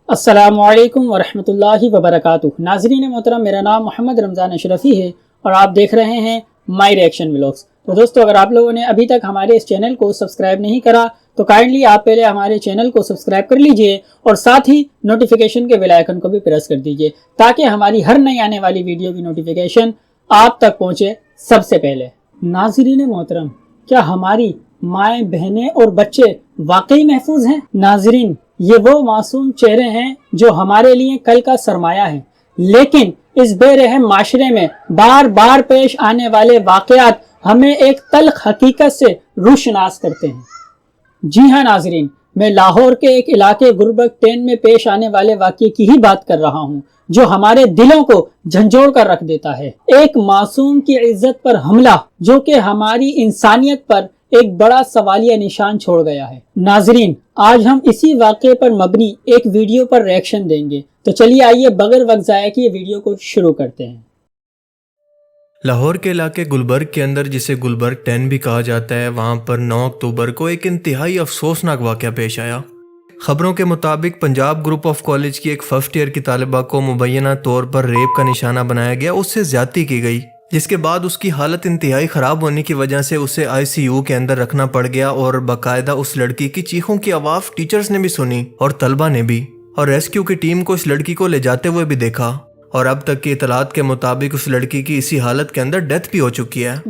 अस्सलामुअलैकुम वरहमतुल्लाहि वबरकातुह। नाज़रीन मोहतरम, मेरा नाम मोहम्मद रमज़ान अशरफ़ी है और आप देख रहे हैं माई रिएक्शन व्लॉग्स। तो दोस्तों, अगर आप लोगों ने अभी तक हमारे इस चैनल को सब्सक्राइब नहीं करा तो काइंडली आप पहले हमारे चैनल को सब्सक्राइब कर लीजिए और साथ ही नोटिफिकेशन के बेल आइकन को भी प्रेस कर दीजिए ताकि हमारी हर नई आने वाली वीडियो की नोटिफिकेशन आप तक पहुँचे सबसे पहले। नाज़रीन मोहतरम, क्या हमारी माएँ, बहनें और बच्चे वाकई महफूज हैं? नाज़रीन, ये वो मासूम चेहरे हैं जो हमारे लिए कल का सरमाया है, लेकिन इस बेरहम माशरे में बार बार पेश आने वाले वाक़यात हमें एक तल्ख हकीकत से रूशनास करते हैं। जी हाँ नाज़रीन, मैं लाहौर के एक इलाके गुरबक 10 में पेश आने वाले वाक़ये की ही बात कर रहा हूँ जो हमारे दिलों को झंझोड़ कर रख देता है। एक मासूम की इज्जत पर हमला जो कि हमारी इंसानियत पर एक बड़ा सवालिया निशान छोड़ गया है। नाजरीन, आज हम इसी वाक़े पर मबनी एक वीडियो पर रिएक्शन देंगे, तो चलिए आइए बगैर वक्त ज़ाया किए वीडियो को शुरू करते हैं। लाहौर के इलाके गुलबर्ग के अंदर, जिसे गुलबर्ग 10 भी कहा जाता है, वहाँ पर 9 अक्टूबर को एक इंतहाई अफसोसनाक वाक़या पेश आया। खबरों के मुताबिक पंजाब ग्रुप ऑफ कॉलेज की एक फर्स्ट ईयर की तालिबा को मुबैना तौर पर रेप का निशाना बनाया गया, उससे ज्यादती की गई, जिसके बाद उसकी हालत इंतहाई ख़राब होने की वजह से उसे ICU के अंदर रखना पड़ गया और बाकायदा उस लड़की की चीखों की आवाज़ टीचर्स ने भी सुनी और तलबा ने भी, और रेस्क्यू की टीम को इस लड़की को ले जाते हुए भी देखा। और अब तक की इतलात के मुताबिक उस लड़की की इसी हालत के अंदर डेथ भी हो चुकी है।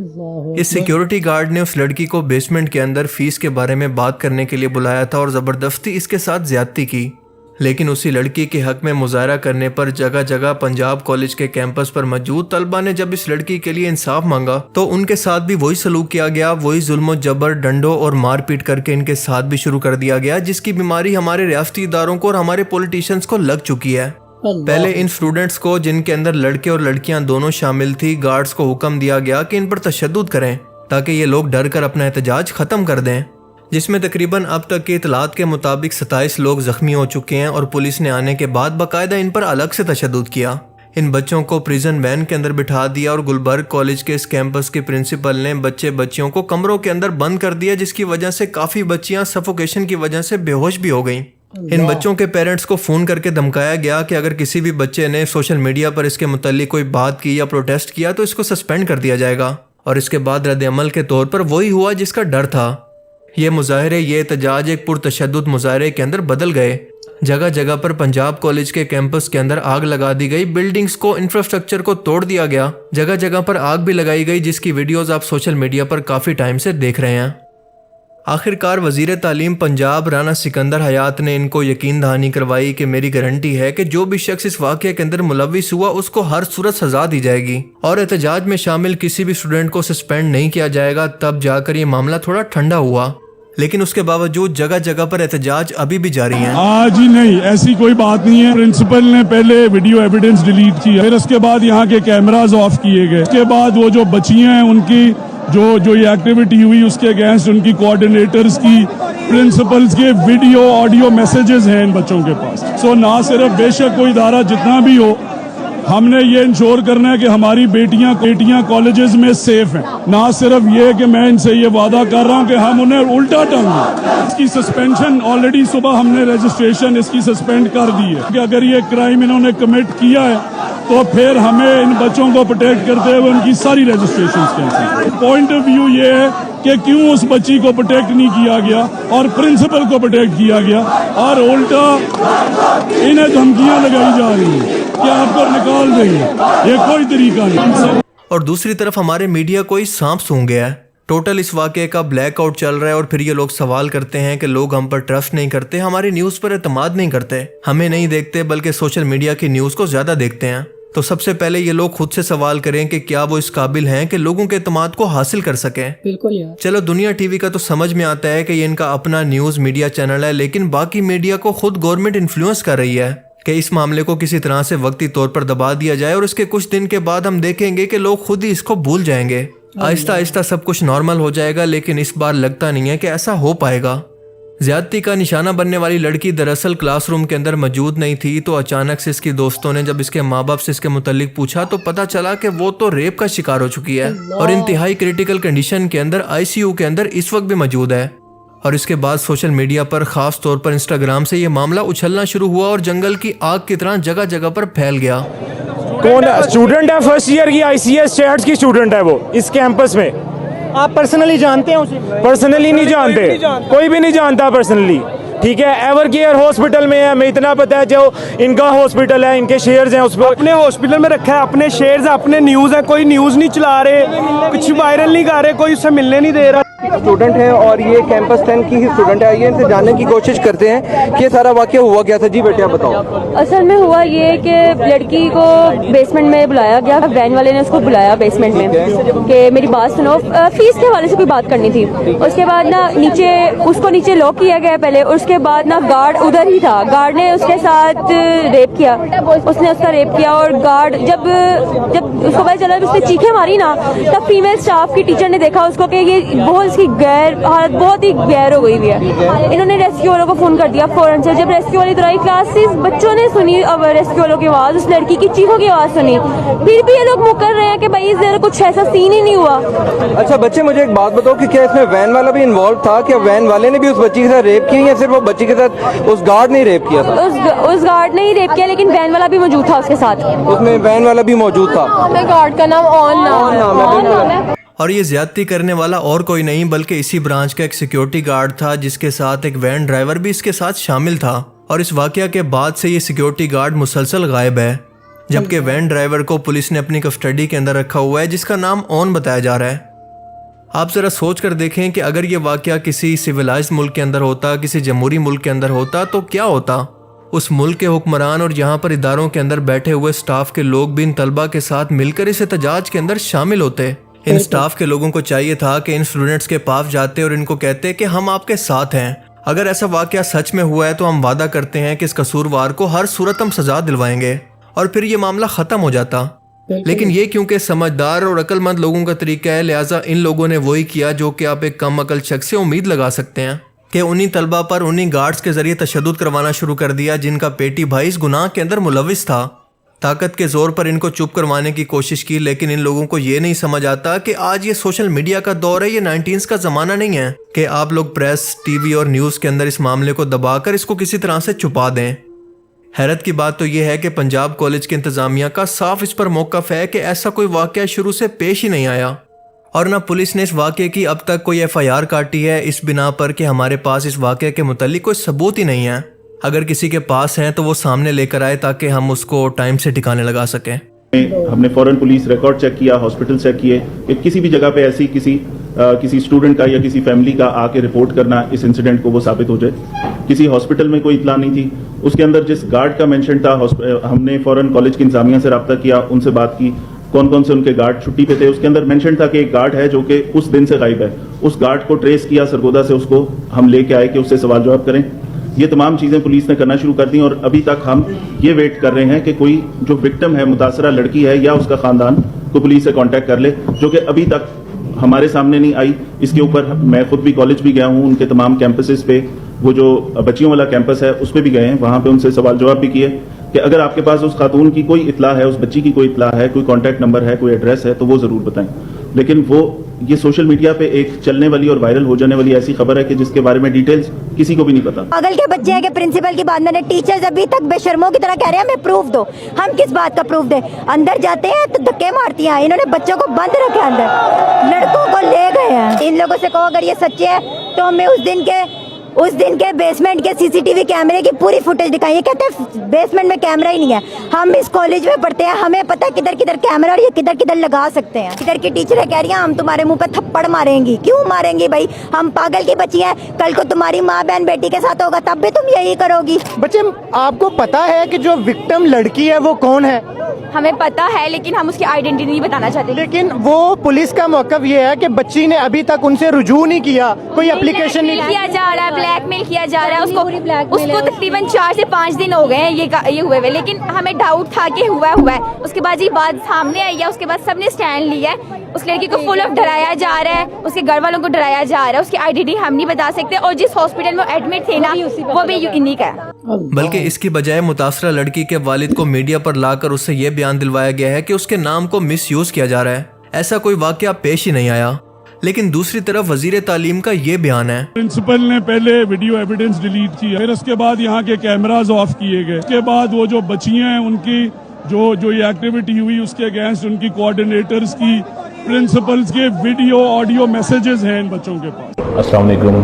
इस सिक्योरिटी गार्ड ने उस लड़की को बेसमेंट के अंदर फीस के बारे में बात करने के लिए बुलाया था और ज़बरदस्ती इसके साथ ज्यादती की, लेकिन उसी लड़की के हक में मुजाहरा करने पर जगह जगह पंजाब कॉलेज के कैंपस पर मौजूद तलबा ने जब इस लड़की के लिए इंसाफ मांगा तो उनके साथ भी वही सलूक किया गया, वही जुल्म जबर, डंडों और मारपीट करके इनके साथ भी शुरू कर दिया गया, जिसकी बीमारी हमारे रियासती इदारों को और हमारे पॉलिटिशियंस को लग चुकी है। पहले इन स्टूडेंट्स को, जिनके अंदर लड़के और लड़कियां दोनों शामिल थी, गार्ड्स को हुक्म दिया गया कि इन पर तशद्दुद करें ताकि ये लोग डर कर अपना एहतजाज ख़त्म कर दें, जिसमें तकरीबन अब तक की इतलात के मुताबिक 27 लोग जख्मी हो चुके हैं और पुलिस ने आने के बाद बाकायदा इन पर अलग से तशद्दुद किया। इन बच्चों को प्रिजन वैन के अंदर बिठा दिया और गुलबर्ग कॉलेज के इस कैंपस के प्रिंसिपल ने बच्चियों को कमरों के अंदर बंद कर दिया, जिसकी वजह से काफ़ी बच्चियां सफोकेशन की वजह से बेहोश भी हो गईं। इन बच्चों के पेरेंट्स को फ़ोन करके धमकाया गया कि अगर किसी भी बच्चे ने सोशल मीडिया पर इसके मुताल्लिक कोई बात की या प्रोटेस्ट किया तो इसको सस्पेंड कर दिया जाएगा। और इसके बाद रद्द अमल के तौर पर वही हुआ जिसका डर था। ये मुजाहरे, ये एहतजाज एक पुरतशद्दुद मुजाहरे के अंदर बदल गए। जगह जगह पर पंजाब कॉलेज के कैंपस के अंदर आग लगा दी गई, बिल्डिंग्स को, इंफ्रास्ट्रक्चर को तोड़ दिया गया, जगह जगह पर आग भी लगाई गई, जिसकी वीडियोस आप सोशल मीडिया पर काफ़ी टाइम से देख रहे हैं। आखिरकार वज़ीर तालीम पंजाब राना सिकंदर हयात ने इनको यकीन दहानी करवाई कि मेरी गारंटी है कि जो भी शख्स इस वाक़ये के अंदर मुलव्विस हुआ उसको हर सूरत सज़ा दी जाएगी और एहतजाज में शामिल किसी भी स्टूडेंट को सस्पेंड नहीं किया जाएगा। तब जाकर ये मामला थोड़ा ठंडा हुआ, लेकिन उसके बावजूद जगह जगह पर एहतजाज अभी भी जारी है। आज ही नहीं, ऐसी कोई बात नहीं है। प्रिंसिपल ने पहले वीडियो एविडेंस डिलीट की, फिर उसके बाद यहाँ के कैमराज ऑफ किए गए, उसके बाद वो जो बच्चियां हैं उनकी जो ये एक्टिविटी हुई उसके अगेंस्ट उनकी कोऑर्डिनेटर्स की, प्रिंसिपल्स के वीडियो ऑडियो मैसेजेस हैं इन बच्चों के पास। सो ना सिर्फ बेशक कोई इदारा जितना भी हो, हमने ये इंश्योर करना है कि हमारी बेटियां कॉलेजेस में सेफ हैं। ना सिर्फ ये कि मैं इनसे ये वादा कर रहा हूं कि हम उन्हें उल्टा टांगे। इसकी सस्पेंशन ऑलरेडी सुबह हमने रजिस्ट्रेशन इसकी सस्पेंड कर दी है कि अगर ये क्राइम इन्होंने कमिट किया है तो फिर हमें इन बच्चों को प्रोटेक्ट करते हुए उनकी सारी registration cancel. Point of view ये है कि क्यों उस बच्ची को प्रोटेक्ट नहीं किया गया और प्रिंसिपल को प्रोटेक्ट किया गया और उल्टा इन्हें धमकियां लगाई जा रही हैं कि आपको निकाल देंगे। ये कोई तरीका नहीं। और दूसरी तरफ हमारे मीडिया को ही सांप सूंघ गया है। टोटल इस वाक़े का ब्लैकआउट चल रहा है और फिर ये लोग सवाल करते हैं कि लोग हम पर ट्रस्ट नहीं करते, हमारी न्यूज़ पर एतमाद नहीं करते, हमें नहीं देखते बल्कि सोशल मीडिया की न्यूज़ को ज़्यादा देखते हैं। तो सबसे पहले ये लोग खुद से सवाल करें कि क्या वो इस काबिल हैं कि लोगों के एतमाद को हासिल कर सकें। बिल्कुल यार। चलो, दुनिया टीवी का तो समझ में आता है कि ये इनका अपना न्यूज़ मीडिया चैनल है, लेकिन बाकी मीडिया को खुद गवर्नमेंट इन्फ्लुएंस कर रही है कि इस मामले को किसी तरह से वक्ती तौर पर दबा दिया जाए और इसके कुछ दिन के बाद हम देखेंगे कि लोग खुद ही इसको भूल जाएंगे। आहिस्ता आहिस्ता सब कुछ नॉर्मल हो जाएगा, लेकिन इस बार लगता नहीं है कि ऐसा हो पाएगा। ज्यादती का निशाना बनने वाली लड़की दरअसल क्लासरूम के अंदर मौजूद नहीं थी, तो अचानक से इसकी दोस्तों ने जब इसके माँ बाप से इसके मुतालिक पूछा तो पता चला कि वो तो रेप का शिकार हो चुकी है और इंतहाई क्रिटिकल कंडीशन के अंदर ICU के अंदर इस वक्त भी मौजूद है। اور اس کے بعد سوشل میڈیا پر خاص طور پر انسٹاگرام سے یہ معاملہ اچھلنا شروع ہوا اور جنگل کی آگ کی طرح جگہ جگہ پر پھیل گیا۔ کون اسٹوڈنٹ ہے فرسٹ ایئر کی ICS چیٹس کی اسٹوڈنٹ ہے وہ اس کیمپس میں؟ آپ پرسنلی جانتے ہیں اسے؟ پرسنلی نہیں جانتے، کوئی بھی نہیں جانتا پرسنلی، ٹھیک ہے۔ ایور کیئر ہاسپٹل میں ہے، ہمیں اتنا پتا ہے، جو ان کا ہاسپٹل ہے، ان کے شیئرز ہیں اس پہ، اپنے ہاسپٹل میں رکھا ہے، اپنے شیئرز ہیں، اپنے نیوز ہیں، کوئی نیوز نہیں چلا رہے، کچھ وائرل نہیں کر رہے، کوئی اس سے ملنے نہیں دے رہا۔ اسٹوڈنٹ ہیں اور یہ کیمپس 10 کی ہی اسٹوڈنٹ ہے، آئیے ان سے جاننے کی کوشش کرتے ہیں کہ یہ سارا واقعہ ہوا کیا تھا۔ جی بیٹے آپ بتاؤ۔ اصل میں ہوا یہ کہ لڑکی کو بیسمنٹ میں بلایا گیا، وین والے نے اس کو بلایا بیسمنٹ میں کہ میری بات سنو، فیس کے حوالے سے کوئی بات کرنی تھی۔ اس کے بعد نا نیچے اس کو نیچے لاک کیا گیا پہلے، اس کے بعد نا گارڈ ادھر ہی تھا، گارڈ نے اس کے ساتھ ریپ کیا، اس نے اس کا ریپ کیا، اور گارڈ جب اس کو پتہ چلا اس نے چیخیں ماری نا، تب فیمیل اسٹاف کی ٹیچر نے دیکھا اس کو کہ یہ بہت اس کی حالت بہت ہی غیر ہو گئی ہوئی ہے۔ انہوں نے ریسکیو والوں کو فون کر دیا فوراً سے۔ جب ریسکیو والی درائی کلاسز بچوں نے سنی، اب ریسکیو والوں کی آواز، اس لڑکی کی چیخوں کی آواز سنی، پھر بھی یہ لوگ مکر رہے ہیں کہ بھائی کچھ ایسا سین ہی نہیں ہوا۔ اچھا بچے مجھے ایک بات بتاؤ کہ کیا اس میں وین والا بھی انوالو تھا؟ کیا وین والے نے بھی اس بچی کے ساتھ ریپ کیا یا صرف وہ بچی کے ساتھ اس گارڈ نے ریپ کیا تھا؟ اس گارڈ نے ہی ریپ کیا، لیکن وین والا بھی موجود تھا اس کے ساتھ۔ اس میں وین والا بھی موجود تھا۔ گارڈ کا نام آن نام ہے۔ اور یہ زیادتی کرنے والا اور کوئی نہیں بلکہ اسی برانچ کا ایک سیکیورٹی گارڈ تھا، جس کے ساتھ ایک وین ڈرائیور بھی اس کے ساتھ شامل تھا۔ اور اس واقعہ کے بعد سے یہ سیکیورٹی گارڈ مسلسل غائب ہے، جبکہ وین ڈرائیور کو پولیس نے اپنی کسٹڈی کے اندر رکھا ہوا ہے، جس کا نام اون بتایا جا رہا ہے۔ آپ ذرا سوچ کر دیکھیں کہ اگر یہ واقعہ کسی سویلائزڈ ملک کے اندر ہوتا، کسی جمہوری ملک کے اندر ہوتا تو کیا ہوتا؟ اس ملک کے حکمران اور یہاں پر اداروں کے اندر بیٹھے ہوئے سٹاف کے لوگ بھی ان طلبہ کے ساتھ مل کر اس احتجاج کے اندر شامل ہوتے۔ ان سٹاف کے لوگوں کو چاہیے تھا کہ ان اسٹوڈنٹس کے پاس جاتے اور ان کو کہتے کہ ہم آپ کے ساتھ ہیں، اگر ایسا واقعہ سچ میں ہوا ہے تو ہم وعدہ کرتے ہیں کہ اس قصوروار کو ہر صورت ہم سزا دلوائیں گے، اور پھر یہ معاملہ ختم ہو جاتا۔ لیکن یہ کیونکہ سمجھدار اور عقل مند لوگوں کا طریقہ ہے، لہٰذا ان لوگوں نے وہی کیا جو کہ آپ ایک کم عقل شخص سے امید لگا سکتے ہیں، کہ انہی طلبہ پر انہی گارڈز کے ذریعے تشدد کروانا شروع کر دیا جن کا پیٹی بھائی اس گناہ کے اندر ملوث تھا۔ طاقت کے زور پر ان کو چپ کروانے کی کوشش کی، لیکن ان لوگوں کو یہ نہیں سمجھ آتا کہ آج یہ سوشل میڈیا کا دور ہے، یہ 19s کا زمانہ نہیں ہے کہ آپ لوگ پریس، ٹی وی اور نیوز کے اندر اس معاملے کو دبا کر اس کو کسی طرح سے چھپا دیں۔ حیرت کی بات تو یہ ہے کہ پنجاب کالج کی انتظامیہ کا صاف اس پر موقف ہے کہ ایسا کوئی واقعہ شروع سے پیش ہی نہیں آیا، اور نہ پولیس نے اس واقعے کی اب تک کوئی FIR کاٹی ہے، اس بنا پر کہ ہمارے پاس اس واقعے کے متعلق کوئی ثبوت ہی نہیں ہے۔ اگر کسی کے پاس ہیں تو وہ سامنے لے کر آئے تاکہ ہم اس کو ٹائم سے ٹھکانے لگا سکیں۔ ہم نے فوراً پولیس ریکارڈ چیک کیا، ہاسپٹل چیک کیے کہ کسی بھی جگہ پہ ایسی کسی اسٹوڈنٹ کا یا کسی فیملی کا آ کے رپورٹ کرنا اس انسیڈنٹ کو وہ ثابت ہو جائے۔ کسی ہاسپٹل میں کوئی اطلاع نہیں تھی۔ اس کے اندر جس گارڈ کا مینشن تھا، ہم نے فوراً کالج کی انتظامیہ سے رابطہ کیا، ان سے بات کی کون کون سے ان کے گارڈ چھٹی پہ تھے۔ اس کے اندر مینشن تھا کہ ایک گارڈ ہے جو کہ اس دن سے غائب ہے۔ اس گارڈ کو ٹریس کیا سرگودا سے، اس کو ہم لے کے آئے کہ اس سے سوال جواب کریں۔ یہ تمام چیزیں پولیس نے کرنا شروع کر دیں، اور ابھی تک ہم یہ ویٹ کر رہے ہیں کہ کوئی جو وکٹم ہے، متاثرہ لڑکی ہے یا اس کا خاندان، کو پولیس سے کانٹیکٹ کر لے، جو کہ ابھی تک ہمارے سامنے نہیں آئی۔ اس کے اوپر میں خود بھی کالج بھی گیا ہوں، ان کے تمام کیمپسز پہ، وہ جو بچیوں والا کیمپس ہے اس پہ بھی گئے ہیں، وہاں پہ ان سے سوال جواب بھی کیے کہ اگر آپ کے پاس اس خاتون کی کوئی اطلاع ہے، اس بچی کی کوئی اطلاع ہے، کوئی کانٹیکٹ نمبر ہے، کوئی ایڈریس ہے تو وہ ضرور بتائیں۔ لیکن وہ یہ سوشل میڈیا پہ ایک چلنے والی اور وائرل ہو جانے والی ایسی خبر ہے کہ جس کے بارے میں ڈیٹیلز کسی کو بھی نہیں پتا۔ پاگل کے بچے ہیں کہ پرنسپل کی بات میں نے، ٹیچرز ابھی تک بے شرموں کی طرح کہہ رہے ہیں ہمیں پروف دو۔ ہم کس بات کا پروف دیں؟ اندر جاتے ہیں تو دھکے مارتی ہیں، انہوں نے بچوں کو بند رکھا اندر، لڑکوں کو لے گئے ہیں۔ ان لوگوں سے کہو اگر یہ سچے ہے تو ہمیں اس دن کے بیسمنٹ کے CCTV کیمرے کی پوری فوٹیج دکھائیں۔ یہ کہتے ہیں بیسمنٹ میں کیمرہ ہی نہیں ہے، ہم اس کالج میں پڑھتے ہیں، ہمیں پتہ ہے کدھر کدھر کیمرہ اور یہ کدھر کدھر لگا سکتے ہیں۔ ادھر کی ٹیچریں کہہ رہی ہیں ہم تمہارے منہ پہ تھپڑ ماریں گی۔ کیوں ماریں گی بھائی؟ ہم پاگل کی بچی ہیں، کل کو تمہاری ماں بہن بیٹی کے ساتھ ہوگا تب بھی تم یہی کرو گی۔ بچے آپ کو پتا ہے کہ جو وکٹم لڑکی ہے وہ کون ہے؟ ہمیں پتا ہے لیکن ہم اس کی آئیڈینٹی نہیں بتانا چاہتے۔ لیکن وہ پولیس کا موقف یہ ہے کہ بچی نے ابھی تک ان سے رجوع نہیں کیا، کوئی اپلیکیشن نہیں کیا جا رہا ہے، بلیک میل کیا جا رہا ہے اس کو تقریباً 4 سے 5 دن ہو گئے ہیں یہ ہوئے ہوئے، لیکن ہمیں ڈاؤٹ تھا کہ ہوا ہے۔ اس کے بعد یہ بات سامنے آئی ہے، اس کے بعد سب نے اسٹینڈ لیا ہے، اس لڑکی کو فل آف ڈرایا جا رہا ہے، اس کے گھر والوں کو ڈرایا جا رہا ہے، اس کی آئیڈینٹی ہم نہیں بتا سکتے، اور جس ہاسپٹل میں ایڈمٹ تھے نا وہ بھی انہی کا ہے۔ بلکہ اس کی بجائے متاثرہ لڑکی کے والد کو میڈیا پر لا کر اس سے یہ بیان دلوایا گیا ہے کہ اس کے نام کو مس یوز کیا جا رہا ہے۔ ایسا کوئی واقعہ پیش ہی نہیں آیا۔ لیکن دوسری طرف وزیر تعلیم کا یہ بیان ہے، प्रिंसिपल ने पहले वीडियो एविडेंस डिलीट किया, फिर उसके बाद यहाँ के कैमराज ऑफ किए गए, उसके बाद वो जो बच्चियां हैं उनकी जो ये एक्टिविटी हुई उसके अगेंस्ट उनकी कोऑर्डिनेटर्स की, प्रिंसिपल्स के वीडियो ऑडियो मैसेजेस हैं इन बच्चों के पास। अस्सलाम वालेकुम।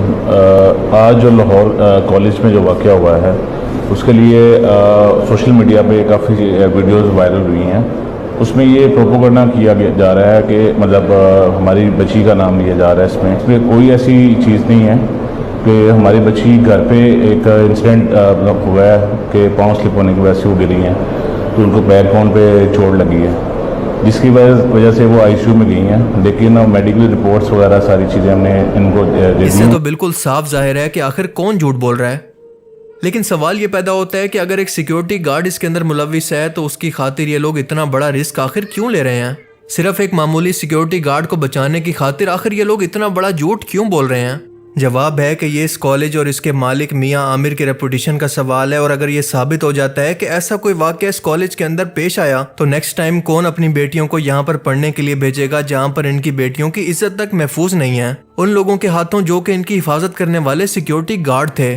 आज जो लाहौर कॉलेज में जो वाक़या हुआ है उसके लिए सोशल मीडिया पे काफ़ी वीडियोस वायरल हुई हैं। उसमें ये प्रोपोगंडा किया जा रहा है कि मतलब हमारी बच्ची का नाम लिया जा रहा है। इसमें कोई ऐसी चीज़ नहीं है कि हमारी बच्ची घर पे एक इंसिडेंट मतलब हुआ है कि पाँव स्लिप होने की वजह से वो गिरी हैं, तो उनको बैकबोन पे चोट लगी है, जिसकी वजह से वो आईसीयू में गई हैं। लेकिन मेडिकल रिपोर्ट्स वगैरह सारी चीज़ें हमने इनको दे दी। इससे तो बिल्कुल साफ जाहिर है कि आखिर कौन झूठ बोल रहा है। लेकिन सवाल ये पैदा होता है कि अगर एक सिक्योरिटी गार्ड इसके अंदर मुलविस है तो उसकी खातिर ये लोग इतना बड़ा रिस्क आखिर क्यों ले रहे हैं? सिर्फ एक मामूली सिक्योरिटी गार्ड को बचाने की खातिर आखिर ये लोग इतना बड़ा झूठ क्यों बोल रहे हैं? जवाब है कि ये इस कॉलेज और इसके मालिक मियां आमिर के रेपुटेशन का सवाल है, और अगर ये साबित हो जाता है कि ऐसा कोई वाक़या इस कॉलेज के अंदर पेश आया तो नेक्स्ट टाइम कौन अपनी बेटियों को यहाँ पर पढ़ने के लिए भेजेगा जहाँ पर इनकी बेटियों की इज्जत तक महफूज नहीं है उन लोगों के हाथों जो कि इनकी हिफाजत करने वाले सिक्योरिटी गार्ड थे।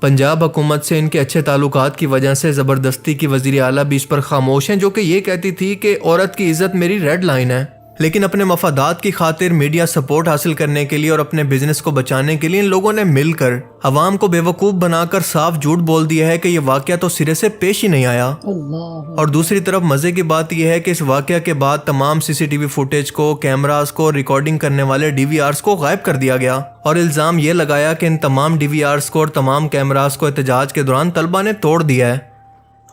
पंजाब हुकूमत से इनके अच्छे ताल्लुकात की वजह से ज़बरदस्ती की वज़ीर आला भी इस पर खामोश हैं, जो कि ये कहती थी कि औरत की इज्जत मेरी रेड लाइन है। लेकिन अपने मफादात की खातिर मीडिया सपोर्ट हासिल करने के लिए और अपने बिजनेस को बचाने के लिए इन लोगों ने मिलकर अवाम को बेवकूफ़ बनाकर साफ झूठ बोल दिया है कि ये वाक़या तो सिरे से पेश ही नहीं आया। और दूसरी तरफ मज़े की बात यह है कि इस वाक़या के बाद तमाम सीसीटीवी फुटेज को, कैमरास को, रिकॉर्डिंग करने वाले डीवीआर्स को गायब कर दिया गया, और इल्ज़ाम ये लगाया कि इन तमाम डीवीआर्स को और तमाम कैमरास को एहतजाज के दौरान तलबा ने तोड़ दिया है।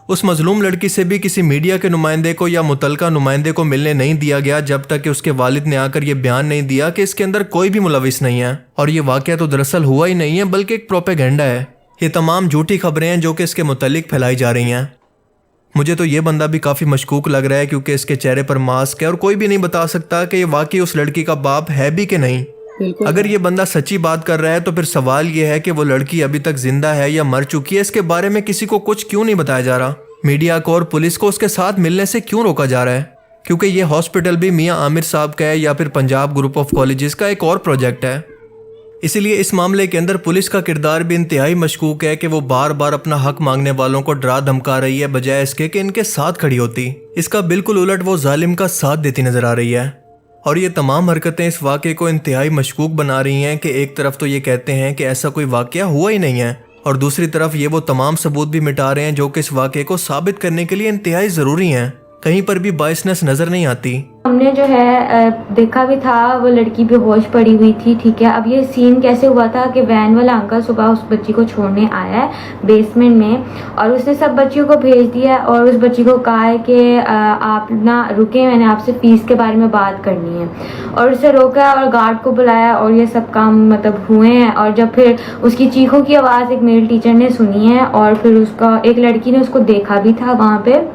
उस मजलूम लड़की से भी किसी मीडिया के नुमाइंदे को या मुतलका नुमाइंदे को मिलने नहीं दिया गया जब तक कि उसके वालिद ने आकर ये बयान नहीं दिया कि इसके अंदर कोई भी मुलविस नहीं है, और ये वाक़या तो दरअसल हुआ ही नहीं है बल्कि एक प्रोपेगेंडा है। ये तमाम झूठी खबरें हैं जो कि इसके मुतल्लिक फैलाई जा रही हैं। मुझे तो ये बंदा भी काफ़ी मशकूक लग रहा है, क्योंकि इसके चेहरे पर मास्क है और कोई भी नहीं बता सकता कि ये वाकई उस लड़की का बाप है भी कि नहीं। अगर ये बंदा सच्ची बात कर रहा है तो फिर सवाल ये है कि वो लड़की अभी तक जिंदा है या मर चुकी है, इसके बारे में किसी को कुछ क्यों नहीं बताया जा रहा? मीडिया को और पुलिस को उसके साथ मिलने से क्यों रोका जा रहा है? क्योंकि ये हॉस्पिटल भी मियां आमिर साहब का है या फिर पंजाब ग्रुप ऑफ कॉलेजेस का एक और प्रोजेक्ट है। इसीलिए इस मामले के अंदर पुलिस का किरदार भी इंतहाई मशकूक है कि वो बार बार अपना हक मांगने वालों को डरा धमका रही है बजाय इसके कि इनके साथ खड़ी होती। इसका बिल्कुल उलट वो जालिम का साथ देती नजर आ रही है, और ये तमाम हरकतें इस वाक़े को इंतहाई मशकूक बना रही हैं कि एक तरफ तो ये कहते हैं कि ऐसा कोई वाक़या हुआ ही नहीं है, और दूसरी तरफ ये वो तमाम सबूत भी मिटा रहे हैं जो कि इस वाक़े को साबित करने के लिए इंतहाई ज़रूरी हैं। कहीं पर भी बायसनेस नज़र नहीं आती। हमने जो है देखा भी था, वो लड़की बेहोश पड़ी हुई थी, ठीक है। अब ये सीन कैसे हुआ था कि वैन वाला अंकल सुबह उस बच्ची को छोड़ने आया है बेसमेंट में, और उसने सब बच्चियों को भेज दिया और उस बच्ची को कहा है कि आप ना रुके, मैंने आपसे फ़ीस के बारे में बात करनी है, और उसे रोका और गार्ड को बुलाया, और ये सब काम मतलब हुए हैं। और जब फिर उसकी चीखों की आवाज़ एक मेल टीचर ने सुनी है, और फिर उसका एक लड़की ने उसको देखा भी था वहाँ पे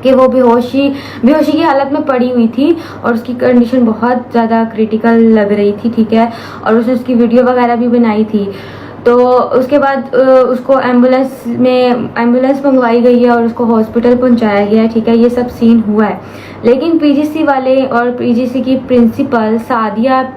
कि वो बेहोशी की हालत में पड़ी हुई थी, और उसकी कंडीशन बहुत ज़्यादा क्रिटिकल लग रही थी, ठीक है। और उसने उसकी वीडियो वगैरह भी बनाई थी। तो उसके बाद उसको एम्बुलेंस मंगवाई गई है और उसको हॉस्पिटल पहुंचाया गया है, ठीक है। ये सब सीन हुआ है, लेकिन पीजीसी वाले और पीजीसी की प्रिंसिपल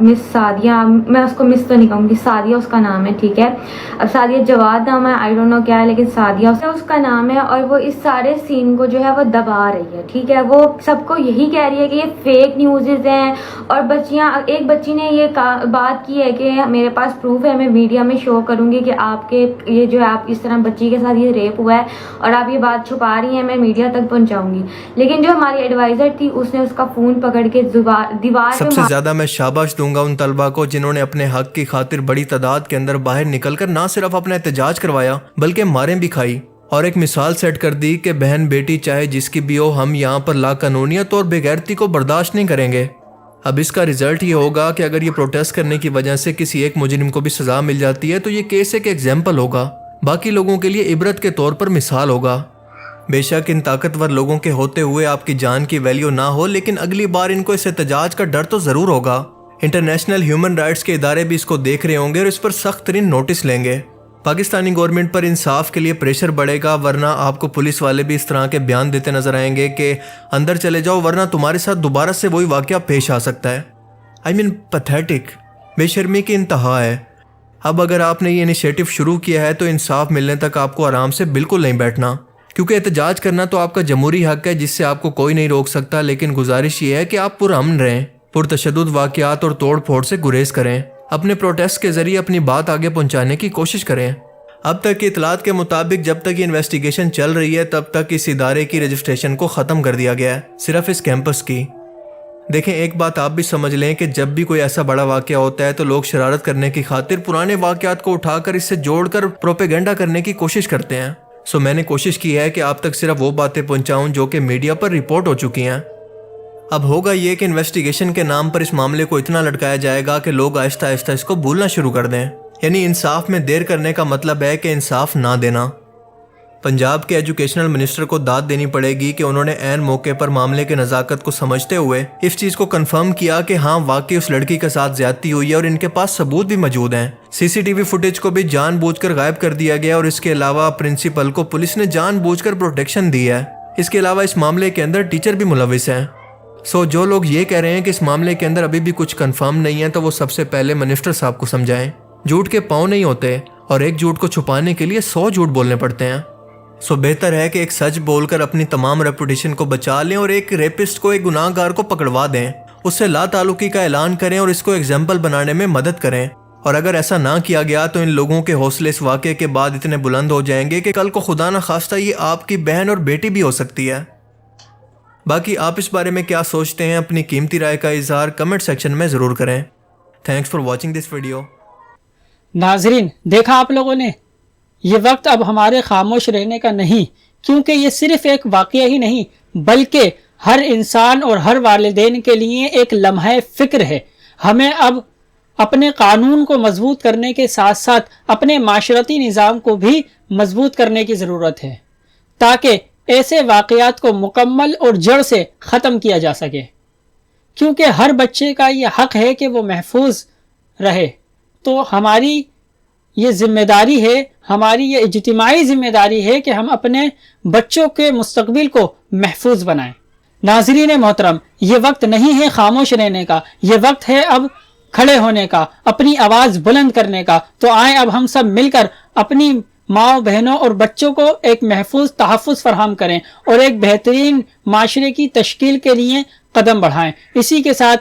मिस सादिया, मैं उसको मिस तो नहीं कहूँगी, सादिया उसका नाम है, ठीक है। अब सादिया जवाद नाम है, आई डोंट नो क्या है, लेकिन सादिया उसका नाम है, और वो इस सारे सीन को जो है वो दबा रही है, ठीक है। वो सबको यही कह रही है कि ये फेक न्यूज़ हैं, और एक बच्ची ने ये बात की है कि मेरे पास प्रूफ है, मैं मीडिया में शो करूंगी कि आपके ये जो है आप इस तरह बच्ची के साथ ये रेप हुआ है और आप ये बात छुपा रही हैं, मैं मीडिया तक पहुंचाऊंगी। लेकिन जो हमारी एडवाइजर थी उसने उसका फोन पकड़ के दीवार सबसे ज्यादा मैं शाबाश दूंगा उन तलबा को जिन्होंने अपने हक की खातिर बड़ी तादाद के अंदर बाहर निकलकर ना सिर्फ अपना एहतजाज करवाया बल्कि मारें भी खाई, और एक मिसाल सेट कर दी कि बहन बेटी चाहे जिसकी भी हो, हम यहाँ पर लाकानूनियत और बेगैरती को बर्दाश्त नहीं करेंगे। अब इसका रिजल्ट ये होगा कि अगर ये प्रोटेस्ट करने की वजह से किसी एक मुजरिम को भी सजा मिल जाती है तो ये केस एक एग्जाम्पल होगा, बाकी लोगों के लिए इबरत के तौर पर मिसाल होगा। बेशक इन ताकतवर लोगों के होते हुए आपकी जान की वैल्यू ना हो, लेकिन अगली बार इनको इस एहतजाज का डर तो ज़रूर होगा। इंटरनेशनल ह्यूमन राइट्स के इदारे भी इसको देख रहे होंगे और इस पर सख्त तरीन नोटिस लेंगे। पाकिस्तानी गवर्नमेंट पर इंसाफ के लिए प्रेशर बढ़ेगा, वरना आपको पुलिस वाले भी इस तरह के बयान देते नजर आएंगे कि अंदर चले जाओ वरना तुम्हारे साथ दोबारा से वही वाकया पेश आ सकता है। पैथेटिक, बेशर्मी की इंतहा है। अब अगर आपने ये इनिशिएटिव शुरू किया है तो इंसाफ मिलने तक आपको आराम से बिल्कुल नहीं बैठना, क्योंकि एहतजाज करना तो आपका जमहूरी हक है जिससे आपको कोई नहीं रोक सकता। लेकिन गुजारिश ये है कि आप पुरअमन रहें, पुरतशद्दुद वाक़यात और तोड़ फोड़ से गुरेज करें, अपने प्रोटेस्ट के ज़रिए अपनी बात आगे पहुँचाने की कोशिश करें। अब तक की इतलात के मुताबिक जब तक ये इन्वेस्टिगेशन चल रही है तब तक इस इदारे की रजिस्ट्रेशन को ख़त्म कर दिया गया है, सिर्फ इस कैंपस की। देखें, एक बात आप भी समझ लें कि जब भी कोई ऐसा बड़ा वाक़या होता है तो लोग शरारत करने की खातिर पुराने वाक़यात को उठाकर इससे जोड़कर प्रोपेगेंडा करने की कोशिश करते हैं। सो मैंने कोशिश की है कि आप तक सिर्फ वो बातें पहुंचाऊं जो कि मीडिया पर रिपोर्ट हो चुकी हैं। अब होगा ये कि इन्वेस्टिगेशन के नाम पर इस मामले को इतना लटकाया जाएगा कि लोग आहिस्ता आहिस्ता इसको भूलना शुरू कर दें। यानी इंसाफ में देर करने का मतलब है कि इंसाफ ना देना। पंजाब के एजुकेशनल मिनिस्टर को दाद देनी पड़ेगी कि उन्होंने ऐन मौके पर मामले के नज़ाकत को समझते हुए इस चीज़ को कंफर्म किया कि हाँ वाकई उस लड़की के साथ ज्यादती हुई है और इनके पास सबूत भी मौजूद हैं। सीसीटीवी फुटेज को भी जानबूझकर गायब कर दिया गया और इसके अलावा प्रिंसिपल को पुलिस ने जानबूझकर प्रोटेक्शन दी है। इसके अलावा इस मामले के अंदर टीचर भी मुलविस हैं। सो जो लोग ये कह रहे हैं कि इस मामले के अंदर अभी भी कुछ कंफर्म नहीं है तो वो सबसे पहले मिनिस्टर साहब को समझाएं। झूठ के पाँव नहीं होते और एक झूठ को छुपाने के लिए 100 झूठ बोलने पड़ते हैं। सो बेहतर है कि एक सच बोलकर अपनी तमाम रेपुटेशन को बचा लें और एक रेपिस्ट को, एक गुनाहगार को पकड़वा दें, उससे ला ताल्लुकी का ऐलान करें और इसको एग्जाम्पल बनाने में मदद करें। और अगर ऐसा ना किया गया तो इन लोगों के हौसले इस वाक़े के बाद इतने बुलंद हो जाएंगे कि कल को खुदा न खास्ता ये आपकी बहन और बेटी भी हो सकती है। बाकी आप इस बारे में क्या सोचते हैं, अपनी कीमती राय का इजहार कमेंट सेक्शन में ज़रूर करें। Thanks for watching this video. नाजरीन, देखा आप लोगों ने, ये वक्त अब हमारे खामोश रहने का नहीं, क्योंकि ये सिर्फ एक वाक़या ही नहीं बल्कि हर इंसान और हर वालिदैन के लिए एक लम्हा फ़िक्र है। हमें अब अपने कानून को मजबूत करने के साथ साथ अपने माशरती निज़ाम को भी मजबूत करने की ज़रूरत है ताकि ऐसे वाक़यात को मुकम्मल और जड़ से ख़त्म किया जा सके, क्योंकि हर बच्चे का ये हक़ है कि वो महफूज रहे। तो हमारी ये ज़िम्मेदारी है, हमारी ये इज्तिमाई ज़िम्मेदारी है कि हम अपने बच्चों के मुस्तकबिल को महफूज बनाएं। नाज़रीन मोहतरम, ये वक्त नहीं है खामोश रहने का, ये वक्त है अब खड़े होने का, अपनी आवाज़ बुलंद करने का। तो आए अब हम सब मिलकर अपनी माओ बहनों और बच्चों को एक महफूज तहफ़्फ़ुज़ फराहम करें और एक बेहतरीन माशरे की तश्कील के लिए कदम बढ़ाएं। इसी के साथ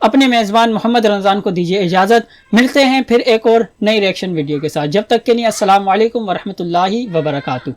अपने मेज़बान मोहम्मद रमज़ान को दीजिए इजाज़त। मिलते हैं फिर एक और नई रिएक्शन वीडियो के साथ। जब तक के लिए अस्सलाम वालेकुम वरहमतुल्लाहि वबरकातुहू।